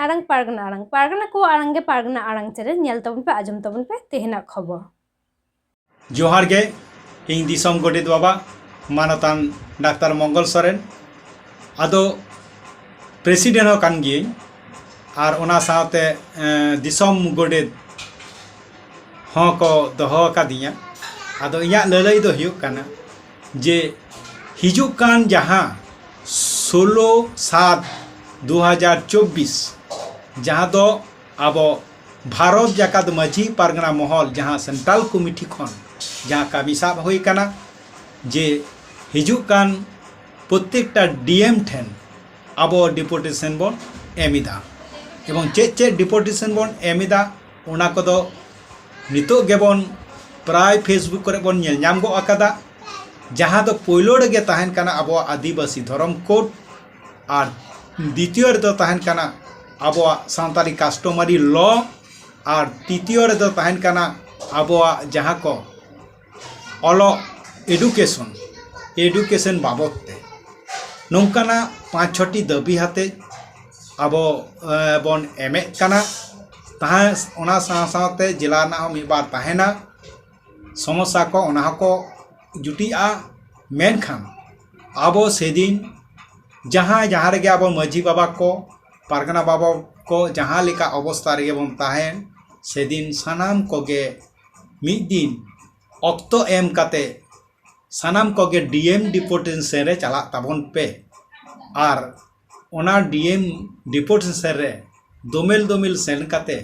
आड़ांग पारगना को आड़ांगे पारगना आड़ांग चेरे नेल तबन पे आजम तबन पे तेहना खबर जोहार गे इन दिसम गोडेत बाबा मानतान डाक्तार मंगल सोरेन आदो प्रेसिडेंट हो कान गिये आर ओना साथे दिसम गोडेत हों को दोहो कादिया आदो इया ललई दो हुयुग काना जे हिजुग कान जहां 16/7/2024 जहां दो आबो भारत जाकात माझी पारगना महल जहां सेंट्रल कमिटी खन जहां कामी साब हुई काना जे हिजुग कान प्रत्येकटा डीएम ठेन आबो डिपुटेशन बन एमिदा एवं चे डिपुटेशन बन एमिदा ओना कोदो नितो गेबन प्राय फेसबुक करे बन नेल नाम गो आकादा जहां दो पोइलो रे ताहेन काना आबो आदिवासी धर्म कोड और द्वितीय रे दो ताहेन काना आबो सांताली कास्टमारी लॉ और तृतीय रे दो ताहेन काना आबो जहां को ऑलो एडुकेशन बाबत ते नौकाना 5-6टी दाबी हाते आबो बन एमे काना ताहे ओना साथे जिला ना मी बार ताहेना समस्या को ओना को जुटिया मेनखान आबो सेदिन जहां रे आबो माझी बाबा को पारगना बाबा को जहां लेका अवस्था रे बन ताहेन सेदिन सानाम कोगे मिद दिन ऑक्तो एम काते सानाम कोगे डीएम डिपोटेशन रे चला ताबन पे आर ओना डीएम डिपोटेशन रे दोमेल सेन काते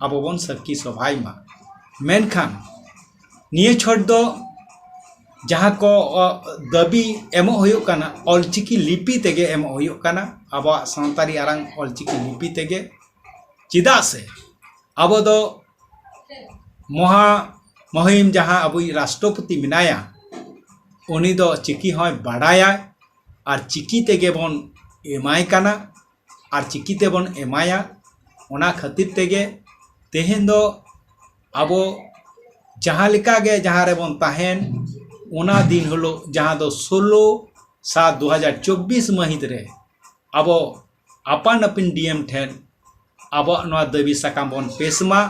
आबो बन सबकी सभाई मा मेनखान निये छोड़ दो जहां को दाबी एमो हुयुग काना ऑलचिकी लिपि तेगे एमो हुयुग काना आबो सांतारी आरांग ऑलचिकी लिपि तेगे चिदा से आबो दो महिम जहां अबो राष्ट्रपति मिनाया उनी दो चिकी होय बाडाया और चिकी तेगे बन एमाय काना और चिकी ते बन एमाया ओना खातिर तेगे तेहेन दो आबो जहां लेका गे जहां रे बन ताहेन ओना दिन हलो जहां दो 16/7/2024 महित रे आबो आपान अपिन डीएम ठेन आबो नवा दाबी साकाम बन पेशमा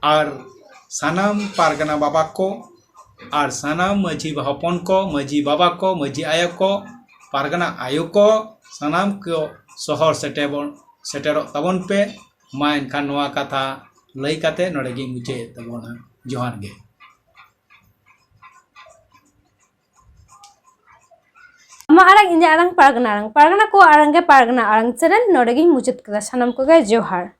और सानाम पारगना बाबा को और सानाम माझी हपन को माझी बाबा को माझी आया को पारगना आयो को सानाम को शहर सेटेरो तबन पे मा एनखान नवा कथा लई काते नोडेगी मुचे तबना जोहार गे आड़ांग इन आड़ांग पारगना को आड़ांगे पारगना आड़ांग चेरे नोडेगी मुचत कदा सानाम को गे जोहार।